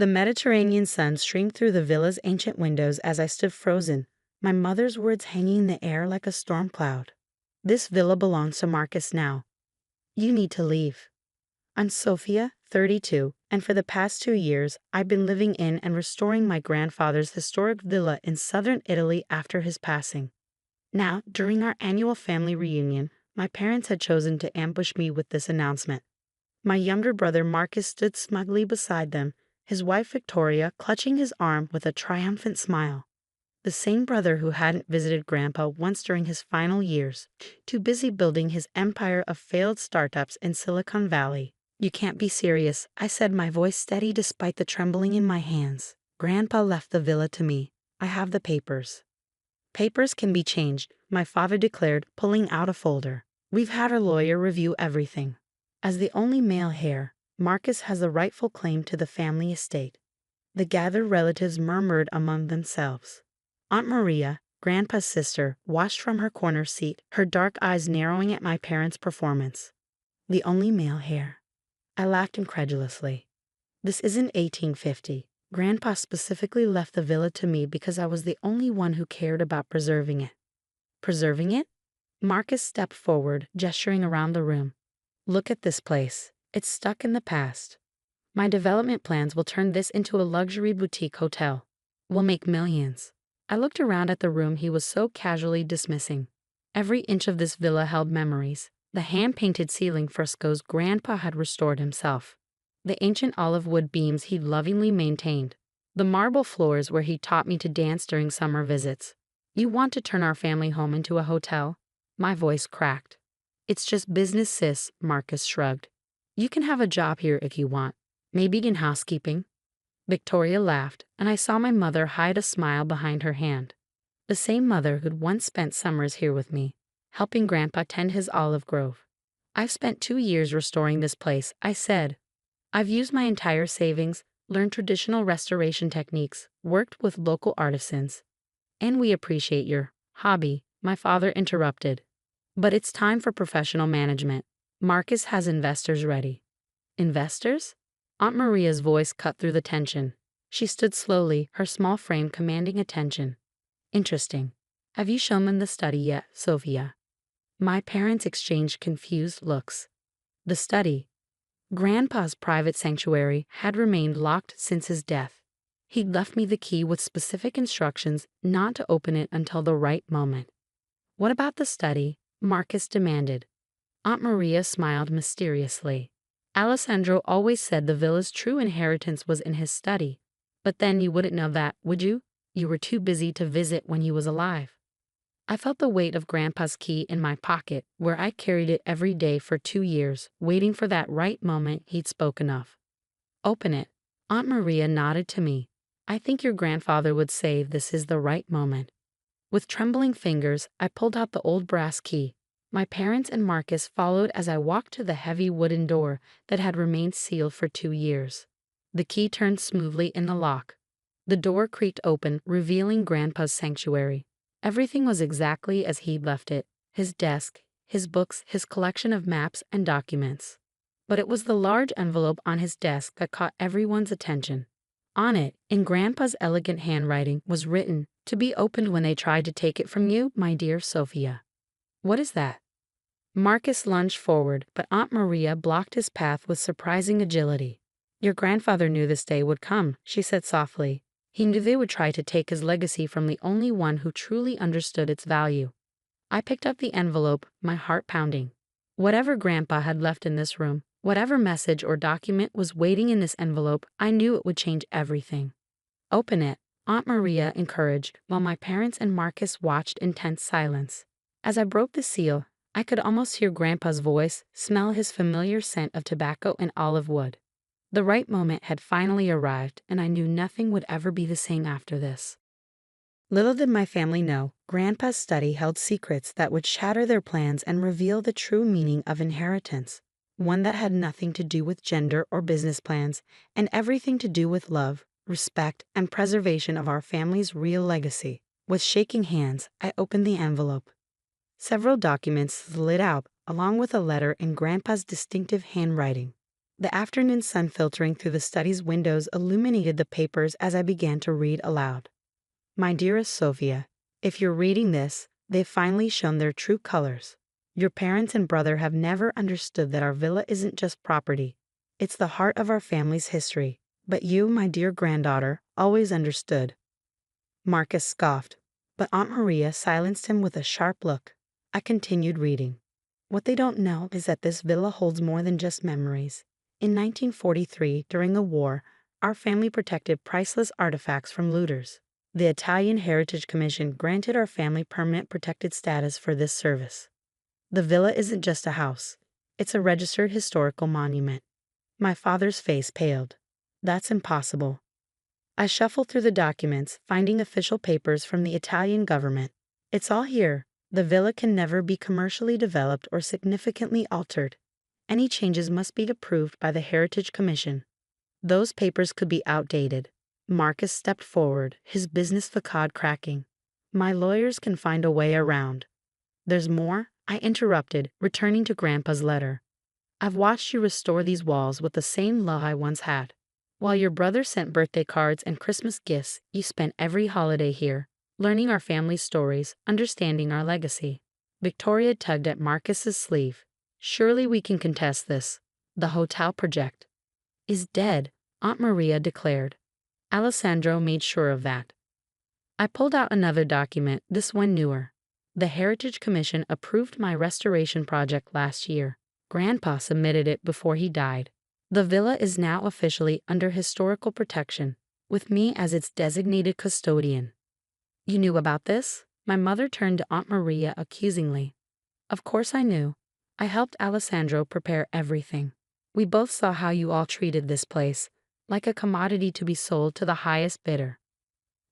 The Mediterranean sun streamed through the villa's ancient windows as I stood frozen, my mother's words hanging in the air like a storm cloud. This villa belongs to Marcus now. You need to leave. I'm Sophia, 32, and for the past 2 years, I've been living in and restoring my grandfather's historic villa in southern Italy after his passing. Now, during our annual family reunion, my parents had chosen to ambush me with this announcement. My younger brother Marcus stood smugly beside them, his wife Victoria clutching his arm with a triumphant smile. The same brother who hadn't visited Grandpa once during his final years, too busy building his empire of failed startups in Silicon Valley. You can't be serious, I said, my voice steady despite the trembling in my hands. Grandpa left the villa to me. I have the papers. Papers can be changed, my father declared, pulling out a folder. We've had our lawyer review everything. As the only male heir, Marcus has the rightful claim to the family estate. The gathered relatives murmured among themselves. Aunt Maria, Grandpa's sister, watched from her corner seat, her dark eyes narrowing at my parents' performance. The only male heir. I laughed incredulously. This isn't 1850. Grandpa specifically left the villa to me because I was the only one who cared about preserving it. Preserving it? Marcus stepped forward, gesturing around the room. Look at this place. It's stuck in the past. My development plans will turn this into a luxury boutique hotel. We'll make millions. I looked around at the room he was so casually dismissing. Every inch of this villa held memories. The hand-painted ceiling frescoes Grandpa had restored himself. The ancient olive wood beams he'd lovingly maintained. The marble floors where he taught me to dance during summer visits. You want to turn our family home into a hotel? My voice cracked. It's just business, sis, Marcus shrugged. You can have a job here if you want. Maybe in housekeeping. Victoria laughed, and I saw my mother hide a smile behind her hand. The same mother who'd once spent summers here with me, helping Grandpa tend his olive grove. I've spent 2 years restoring this place, I said. I've used my entire savings, learned traditional restoration techniques, worked with local artisans. And we appreciate your hobby, my father interrupted. But it's time for professional management. Marcus has investors ready. Investors? Aunt Maria's voice cut through the tension. She stood slowly, her small frame commanding attention. Interesting. Have you shown them the study yet, Sophia? My parents exchanged confused looks. The study. Grandpa's private sanctuary had remained locked since his death. He'd left me the key with specific instructions not to open it until the right moment. What about the study? Marcus demanded. Aunt Maria smiled mysteriously. Alessandro always said the villa's true inheritance was in his study. But then you wouldn't know that, would you? You were too busy to visit when he was alive. I felt the weight of Grandpa's key in my pocket, where I carried it every day for 2 years, waiting for that right moment he'd spoken of. Open it. Aunt Maria nodded to me. I think your grandfather would say this is the right moment. With trembling fingers, I pulled out the old brass key. My parents and Marcus followed as I walked to the heavy wooden door that had remained sealed for 2 years. The key turned smoothly in the lock. The door creaked open, revealing Grandpa's sanctuary. Everything was exactly as he'd left it. His desk, his books, his collection of maps and documents. But it was the large envelope on his desk that caught everyone's attention. On it, in Grandpa's elegant handwriting, was written, "To be opened when they tried to take it from you, my dear Sophia." What is that? Marcus lunged forward, but Aunt Maria blocked his path with surprising agility. Your grandfather knew this day would come, she said softly. He knew they would try to take his legacy from the only one who truly understood its value. I picked up the envelope, my heart pounding. Whatever Grandpa had left in this room, whatever message or document was waiting in this envelope, I knew it would change everything. Open it, Aunt Maria encouraged, while my parents and Marcus watched in tense silence. As I broke the seal, I could almost hear Grandpa's voice, smell his familiar scent of tobacco and olive wood. The right moment had finally arrived, and I knew nothing would ever be the same after this. Little did my family know, Grandpa's study held secrets that would shatter their plans and reveal the true meaning of inheritance, one that had nothing to do with gender or business plans, and everything to do with love, respect, and preservation of our family's real legacy. With shaking hands, I opened the envelope. Several documents slid out, along with a letter in Grandpa's distinctive handwriting. The afternoon sun filtering through the study's windows illuminated the papers as I began to read aloud. My dearest Sophia, if you're reading this, they've finally shown their true colors. Your parents and brother have never understood that our villa isn't just property. It's the heart of our family's history. But you, my dear granddaughter, always understood. Marcus scoffed, but Aunt Maria silenced him with a sharp look. I continued reading. What they don't know is that this villa holds more than just memories. In 1943, during the war, our family protected priceless artifacts from looters. The Italian Heritage Commission granted our family permanent protected status for this service. The villa isn't just a house. It's a registered historical monument. My father's face paled. That's impossible. I shuffled through the documents, finding official papers from the Italian government. It's all here. The villa can never be commercially developed or significantly altered. Any changes must be approved by the Heritage Commission. Those papers could be outdated. Marcus stepped forward, his business facade cracking. My lawyers can find a way around. There's more? I interrupted, returning to Grandpa's letter. I've watched you restore these walls with the same love I once had. While your brother sent birthday cards and Christmas gifts, you spent every holiday here, learning our family's stories, understanding our legacy. Victoria tugged at Marcus's sleeve. Surely we can contest this. The hotel project is dead, Aunt Maria declared. Alessandro made sure of that. I pulled out another document, this one newer. The Heritage Commission approved my restoration project last year. Grandpa submitted it before he died. The villa is now officially under historical protection, with me as its designated custodian. You knew about this? My mother turned to Aunt Maria accusingly. Of course I knew. I helped Alessandro prepare everything. We both saw how you all treated this place, like a commodity to be sold to the highest bidder.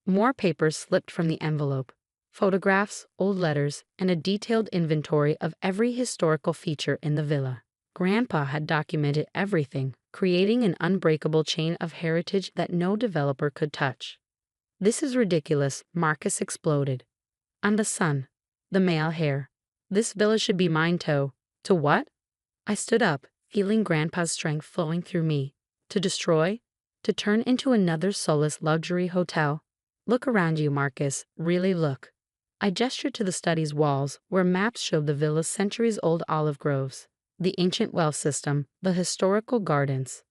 More papers slipped from the envelope. Photographs, old letters, and a detailed inventory of every historical feature in the villa. Grandpa had documented everything, creating an unbreakable chain of heritage that no developer could touch. This is ridiculous, Marcus exploded. I'm the son, the male heir. This villa should be mine to what? I stood up, feeling Grandpa's strength flowing through me. To destroy? To turn into another soulless luxury hotel? Look around you, Marcus, really look. I gestured to the study's walls, where maps showed the villa's centuries-old olive groves, the ancient well system, the historical gardens.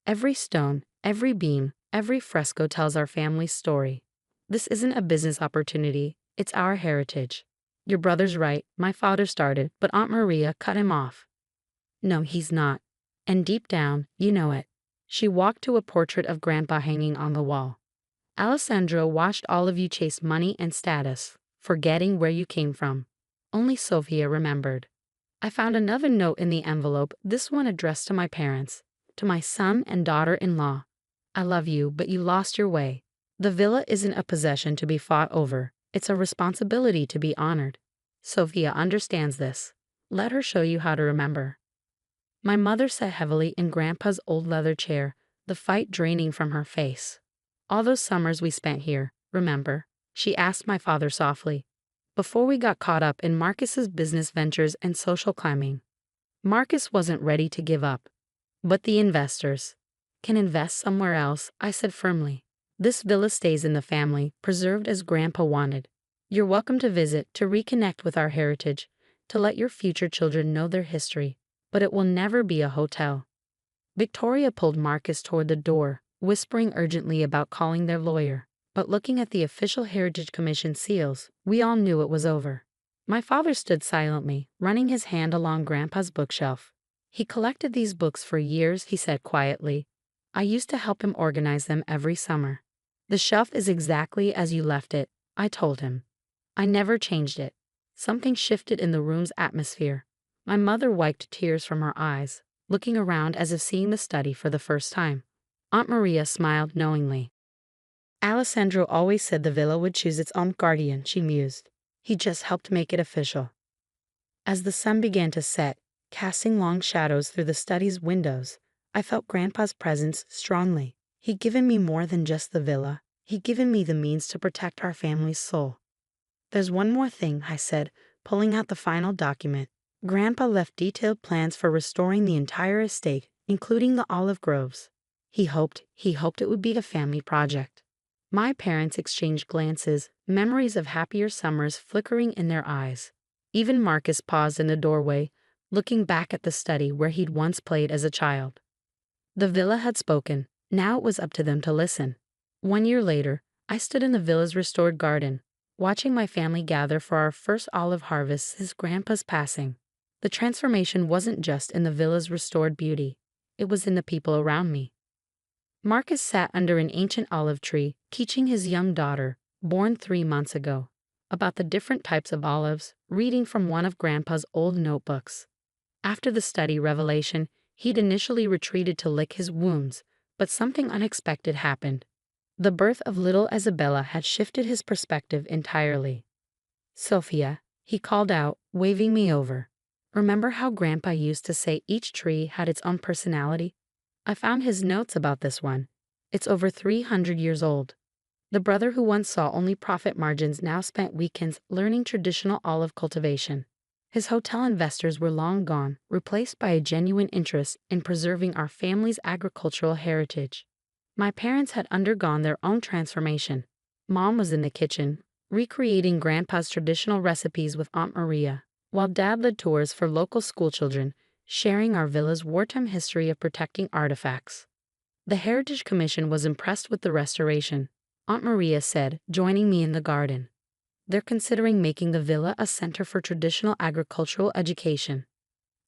Every stone, every beam, every fresco tells our family's story. This isn't a business opportunity, it's our heritage. Your brother's right, my father started, but Aunt Maria cut him off. No, he's not. And deep down, you know it. She walked to a portrait of Grandpa hanging on the wall. Alessandro watched all of you chase money and status, forgetting where you came from. Only Sophia remembered. I found another note in the envelope, this one addressed to my parents, to my son and daughter-in-law. I love you, but you lost your way. The villa isn't a possession to be fought over. It's a responsibility to be honored. Sophia understands this. Let her show you how to remember. My mother sat heavily in Grandpa's old leather chair, the fight draining from her face. All those summers we spent here, remember? She asked my father softly. Before we got caught up in Marcus's business ventures and social climbing. Marcus wasn't ready to give up. But the investors can invest somewhere else, I said firmly. This villa stays in the family, preserved as Grandpa wanted. You're welcome to visit, to reconnect with our heritage, to let your future children know their history, but it will never be a hotel. Victoria pulled Marcus toward the door, whispering urgently about calling their lawyer. But looking at the official Heritage Commission seals, we all knew it was over. My father stood silently, running his hand along Grandpa's bookshelf. He collected these books for years, he said quietly. I used to help him organize them every summer. The shelf is exactly as you left it, I told him. I never changed it. Something shifted in the room's atmosphere. My mother wiped tears from her eyes, looking around as if seeing the study for the first time. Aunt Maria smiled knowingly. Alessandro always said the villa would choose its own guardian, she mused. He just helped make it official. As the sun began to set, casting long shadows through the study's windows, I felt Grandpa's presence strongly. He'd given me more than just the villa. He'd given me the means to protect our family's soul. There's one more thing, I said, pulling out the final document. Grandpa left detailed plans for restoring the entire estate, including the olive groves. He hoped it would be a family project. My parents exchanged glances, memories of happier summers flickering in their eyes. Even Marcus paused in the doorway, looking back at the study where he'd once played as a child. The villa had spoken. Now it was up to them to listen. 1 year later, I stood in the villa's restored garden, watching my family gather for our first olive harvest since Grandpa's passing. The transformation wasn't just in the villa's restored beauty, it was in the people around me. Marcus sat under an ancient olive tree, teaching his young daughter, born 3 months ago, about the different types of olives, reading from one of Grandpa's old notebooks. After the study revelation, he'd initially retreated to lick his wounds, but something unexpected happened. The birth of little Isabella had shifted his perspective entirely. "Sophia," he called out, waving me over. "Remember how Grandpa used to say each tree had its own personality? I found his notes about this one. It's over 300 years old." The brother who once saw only profit margins now spent weekends learning traditional olive cultivation. His hotel investors were long gone, replaced by a genuine interest in preserving our family's agricultural heritage. My parents had undergone their own transformation. Mom was in the kitchen, recreating Grandpa's traditional recipes with Aunt Maria, while Dad led tours for local schoolchildren, sharing our villa's wartime history of protecting artifacts. The Heritage Commission was impressed with the restoration, Aunt Maria said, joining me in the garden. "They're considering making the villa a center for traditional agricultural education."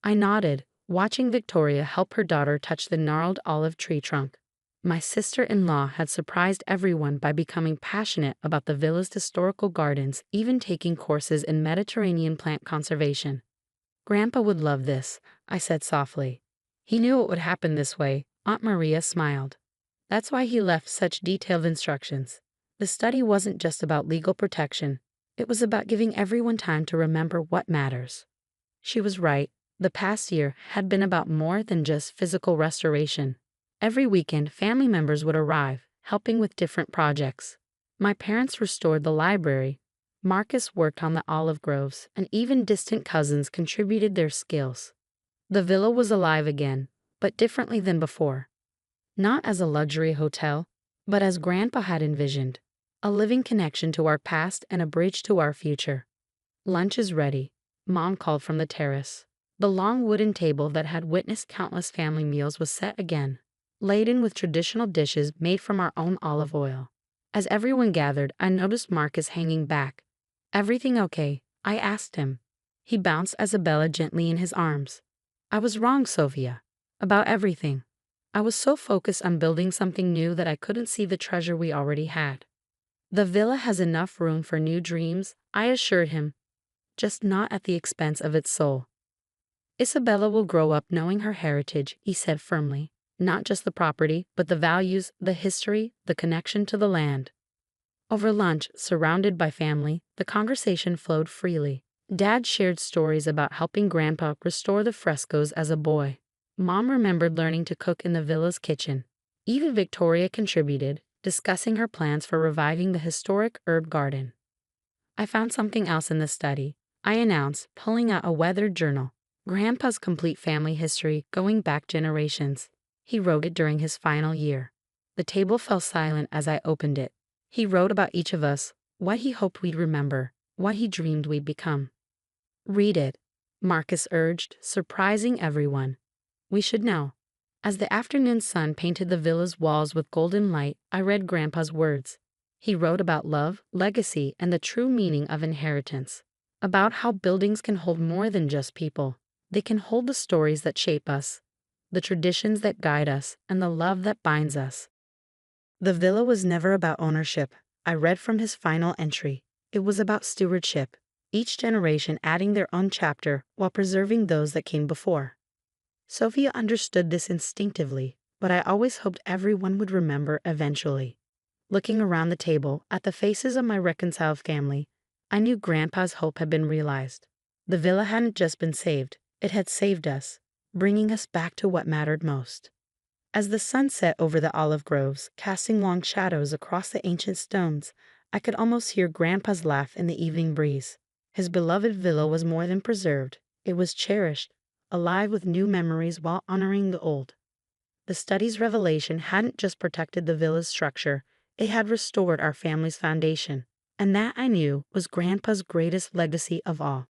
I nodded, watching Victoria help her daughter touch the gnarled olive tree trunk. My sister-in-law had surprised everyone by becoming passionate about the villa's historical gardens, even taking courses in Mediterranean plant conservation. "Grandpa would love this," I said softly. "He knew it would happen this way," Aunt Maria smiled. "That's why he left such detailed instructions. The study wasn't just about legal protection. It was about giving everyone time to remember what matters." She was right. The past year had been about more than just physical restoration. Every weekend, family members would arrive, helping with different projects. My parents restored the library. Marcus worked on the olive groves, and even distant cousins contributed their skills. The villa was alive again, but differently than before. Not as a luxury hotel, but as Grandpa had envisioned, a living connection to our past and a bridge to our future. "Lunch is ready," Mom called from the terrace. The long wooden table that had witnessed countless family meals was set again, laden with traditional dishes made from our own olive oil. As everyone gathered, I noticed Marcus hanging back. "Everything okay?" I asked him. He bounced Isabella gently in his arms. "I was wrong, Sophia. About everything. I was so focused on building something new that I couldn't see the treasure we already had." "The villa has enough room for new dreams," I assured him, "just not at the expense of its soul." "Isabella will grow up knowing her heritage," he said firmly. "Not just the property, but the values, the history, the connection to the land." Over lunch, surrounded by family, the conversation flowed freely. Dad shared stories about helping Grandpa restore the frescoes as a boy. Mom remembered learning to cook in the villa's kitchen. Even Victoria contributed, discussing her plans for reviving the historic herb garden. "I found something else in the study," I announced, pulling out a weathered journal. Grandpa's complete family history going back generations. He wrote it during his final year. The table fell silent as I opened it. He wrote about each of us, what he hoped we'd remember, what he dreamed we'd become. "Read it," Marcus urged, surprising everyone. "We should know." As the afternoon sun painted the villa's walls with golden light, I read Grandpa's words. He wrote about love, legacy, and the true meaning of inheritance. About how buildings can hold more than just people. They can hold the stories that shape us, the traditions that guide us, and the love that binds us. The villa was never about ownership, I read from his final entry. It was about stewardship, each generation adding their own chapter while preserving those that came before. Sophia understood this instinctively, but I always hoped everyone would remember eventually. Looking around the table at the faces of my reconciled family, I knew Grandpa's hope had been realized. The villa hadn't just been saved, it had saved us, bringing us back to what mattered most. As the sun set over the olive groves, casting long shadows across the ancient stones, I could almost hear Grandpa's laugh in the evening breeze. His beloved villa was more than preserved, it was cherished, alive with new memories while honoring the old. The study's revelation hadn't just protected the villa's structure, it had restored our family's foundation. And that, I knew, was Grandpa's greatest legacy of all.